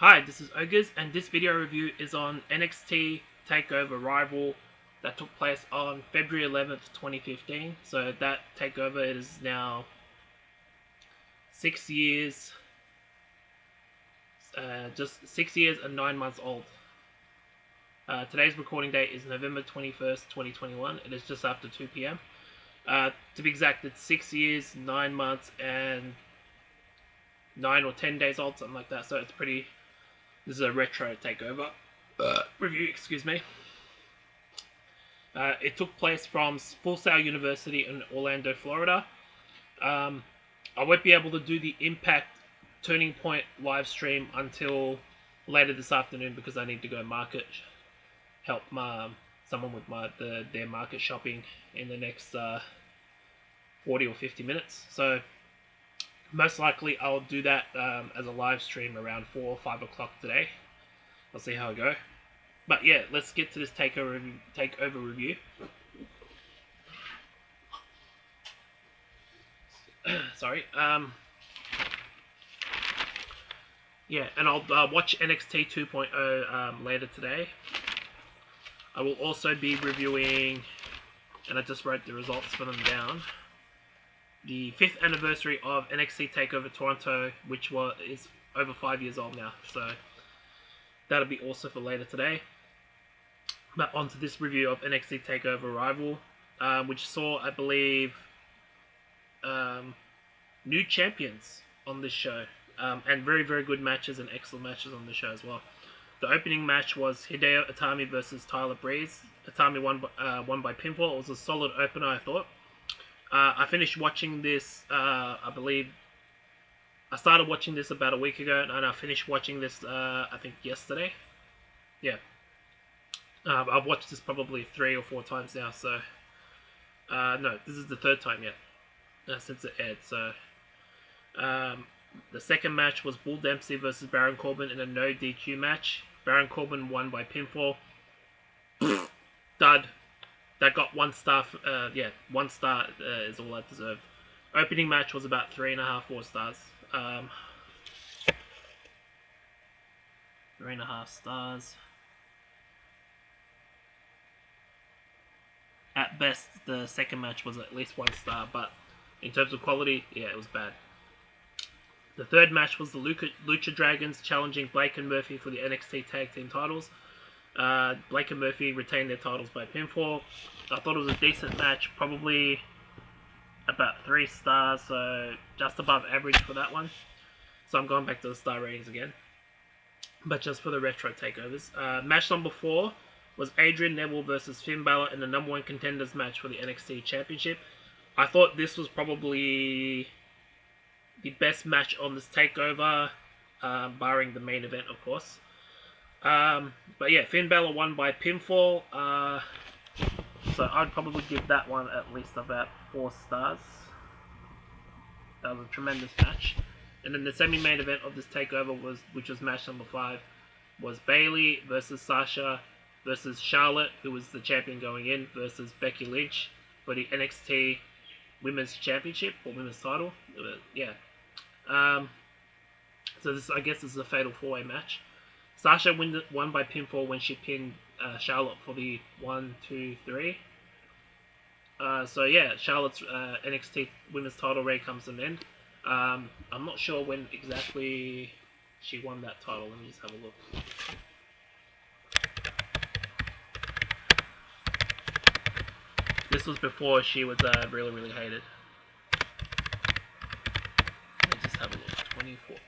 Hi, this is Ogres, and this video review is on NXT Takeover Rival that took place on February 11th, 2015. So that takeover is now 6 years, just 6 years and 9 months old. Today's recording date is November 21st, 2021. It is just after 2 p.m. To be exact, it's 6 years, 9 months, and 9 or 10 days old, something like that. So it's pretty. This is a retro takeover review, excuse me. It took place from Full Sail University in Orlando, Florida. I won't be able to do the Impact Turning Point live stream until later this afternoon because I need to go help someone with their market shopping in the next 40 or 50 minutes. So most likely I'll do that as a live stream around 4 or 5 o'clock today. I'll see how I go. But yeah, let's get to this takeover review. Sorry. Yeah, and I'll watch NXT 2.0 later today. I will also be reviewing, and I just wrote the results for them down, the 5th anniversary of NXT Takeover Toronto, which is over 5 years old now. So that'll be also for later today. But on to this review of NXT Takeover Rival, which saw, I believe, new champions on this show, and very, very good matches and excellent matches on the show as well. The opening match was Hideo Itami versus Tyler Breeze. Itami won by pinfall. It was a solid opener, I thought. I finished watching this, I believe, I started watching this about a week ago, and I finished watching this, I think, yesterday. Yeah. I've watched this probably 3 or 4 times now, so, no, this is the 3rd time yet, since it aired, so, the second match was Bull Dempsey versus Baron Corbin in a no DQ match. Baron Corbin won by pinfall. Dud. That got 1 star. 1 star is all that deserved. Opening match was about 3.5, 4 stars. 3.5 stars. At best, the second match was at least 1 star, but in terms of quality, yeah, it was bad. The third match was the Lucha Dragons challenging Blake and Murphy for the NXT Tag Team titles. Blake and Murphy retained their titles by pinfall. I thought it was a decent match, probably about 3 stars, so just above average for that one. So I'm going back to the star ratings again, but just for the retro takeovers. Match number 4 was Adrian Neville versus Finn Balor in the number 1 contenders match for the NXT Championship. I thought this was probably the best match on this takeover, barring the main event, of course. But yeah, Finn Balor won by pinfall, so I'd probably give that one at least about 4 stars. That was a tremendous match. And then the semi-main event of this takeover which was match number 5, was Bayley versus Sasha versus Charlotte, who was the champion going in, versus Becky Lynch for the NXT Women's Championship or Women's Title. Yeah. So I guess this is a fatal 4-way match. Sasha won by pinfall when she pinned Charlotte for the 1, 2, 3. So yeah, Charlotte's NXT Women's Title reign comes to an end. I'm not sure when exactly she won that title. Let me just have a look. This was before she was really, really hated. Let me just have a look. 2014.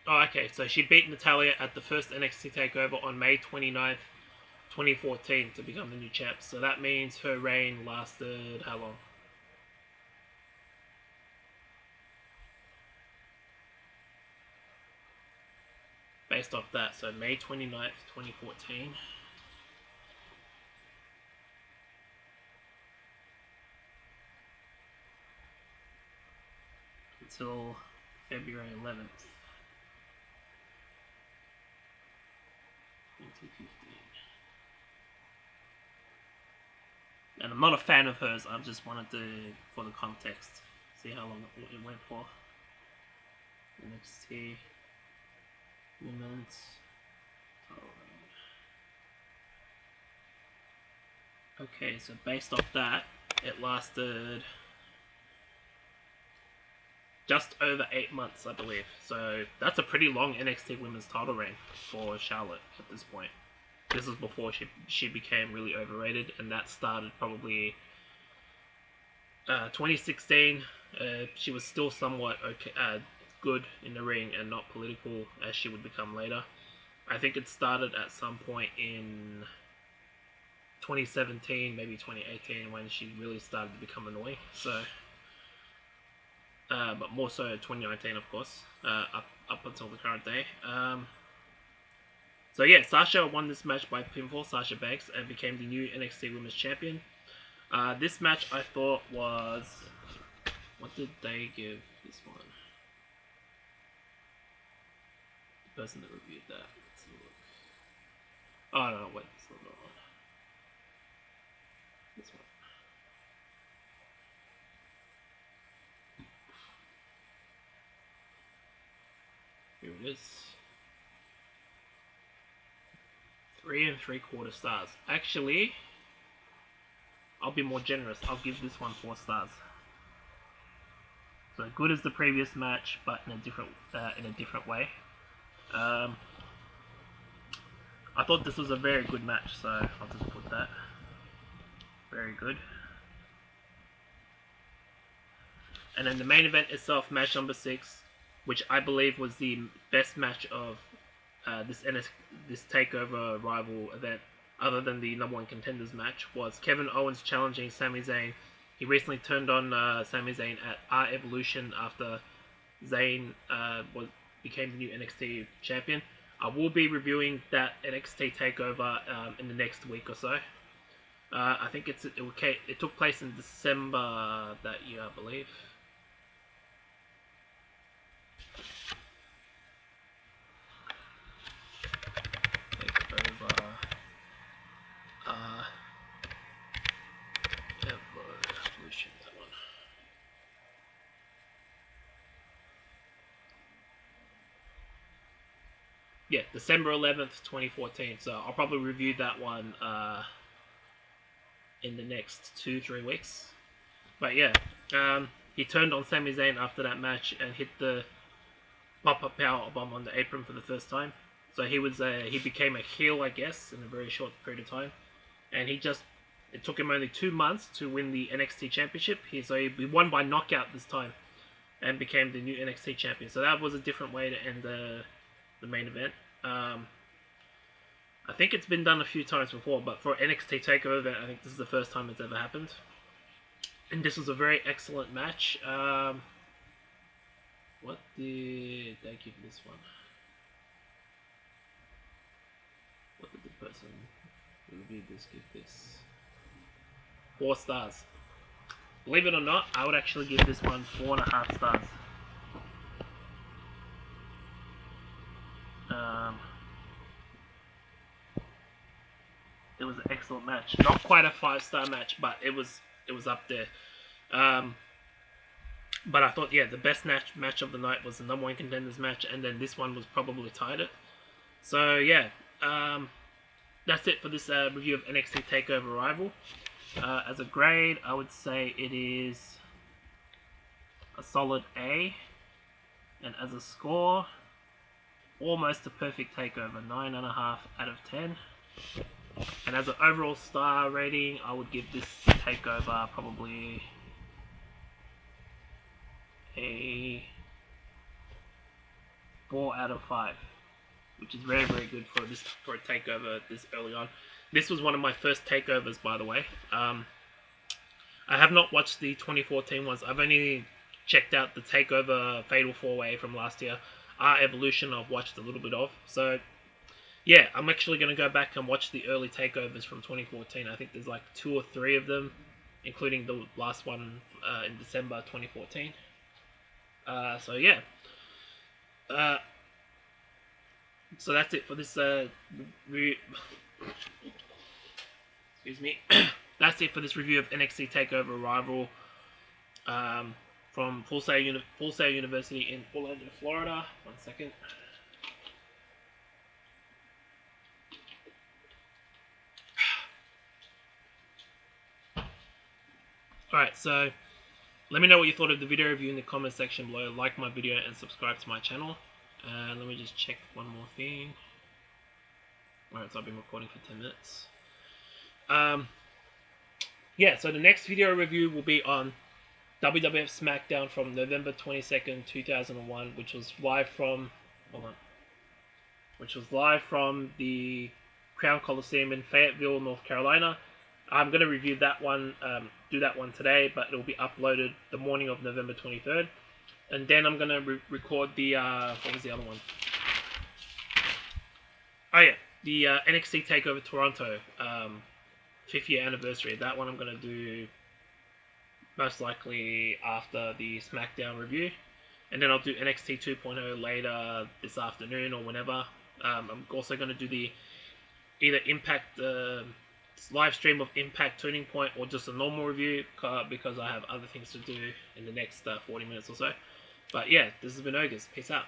Oh, okay, so she beat Natalya at the first NXT TakeOver on May 29th, 2014 to become the new champ. So that means her reign lasted how long? Based off that, so May 29th, 2014. Until February 11th. 2015. And I'm not a fan of hers, I just wanted to, for the context. See how long it went for. NXT Women's title reign. Okay, so based off that, it lasted just over 8 months, I believe. So that's a pretty long NXT Women's title reign for Charlotte at this point. This was before she became really overrated, and that started probably 2016. She was still somewhat okay, good in the ring and not political as she would become later. I think it started at some point in 2017, maybe 2018, when she really started to become annoying. So, but more so 2019, of course, up until the current day. So yeah, Sasha won this match by pinfall, Sasha Banks, and became the new NXT Women's Champion. This match I thought was... What did they give this one? The person that reviewed that. Let's look. Oh no, wait, it's not that one. This one. Here it is. 3 3/4 stars. Actually, I'll be more generous. I'll give this one 4 stars. So good as the previous match, but in a different way. I thought this was a very good match, so I'll just put that. Very good. And then the main event itself, match number 6, which I believe was the best match of this Takeover Rival event, other than the number 1 contenders match, was Kevin Owens challenging Sami Zayn. He recently turned on Sami Zayn at our Evolution after Zayn became the new NXT champion. I will be reviewing that NXT Takeover in the next week or so. I think it took place in December that year, I believe. Takeover Evolution, that one. Yeah, December 11th, 2014. So I'll probably review that one in the next 2-3 weeks. But yeah, he turned on Sami Zayn after that match and hit the pop-up power bomb on the apron for the first time. So he became a heel, I guess, in a very short period of time. And it took him only 2 months to win the NXT Championship. He won by knockout this time and became the new NXT Champion. So that was a different way to end the main event. I think it's been done a few times before, but for NXT Takeover event, I think this is the first time it's ever happened. And this was a very excellent match. What did they give this one? What did the person who reviewed this give this? 4 stars. Believe it or not, I would actually give this one 4.5 stars. It was an excellent match. Not quite a 5-star match, but it was up there. But I thought, yeah, the best match of the night was the number 1 contenders match, and then this one was probably tied it. So yeah, that's it for this review of NXT Takeover Rival. As a grade, I would say it is a solid A, and as a score, almost a perfect takeover, 9.5 out of 10. And as an overall star rating, I would give this takeover probably a 4 out of 5, which is very, very good for a takeover this early on. This was one of my first takeovers, by the way. I have not watched the 2014 ones. I've only checked out the Takeover Fatal 4-Way from last year. Our Evolution I've watched a little bit of. So yeah, I'm actually going to go back and watch the early takeovers from 2014. I think there's like 2 or 3 of them, including the last one in December 2014. So yeah. So that's it for this excuse me. That's it for this review of NXT Takeover Rival. from Full Sail University in Orlando, Florida. 1 second. Alright, so let me know what you thought of the video review in the comment section below. Like my video and subscribe to my channel. And let me just check one more thing. Alright, so I've been recording for 10 minutes. Yeah, so the next video review will be on WWF SmackDown from November 22nd, 2001, which was live from the Crown Coliseum in Fayetteville, North Carolina. I'm going to review that one, do that one today, but it will be uploaded the morning of November 23rd. And then I'm going to record the, what was the other one? Oh yeah, the NXT Takeover Toronto, 5th year anniversary. That one I'm going to do most likely after the SmackDown review. And then I'll do NXT 2.0 later this afternoon or whenever. I'm also going to do the either Impact live stream of Impact Turning Point or just a normal review because I have other things to do in the next 40 minutes or so. But yeah, this has been Ogres. Peace out.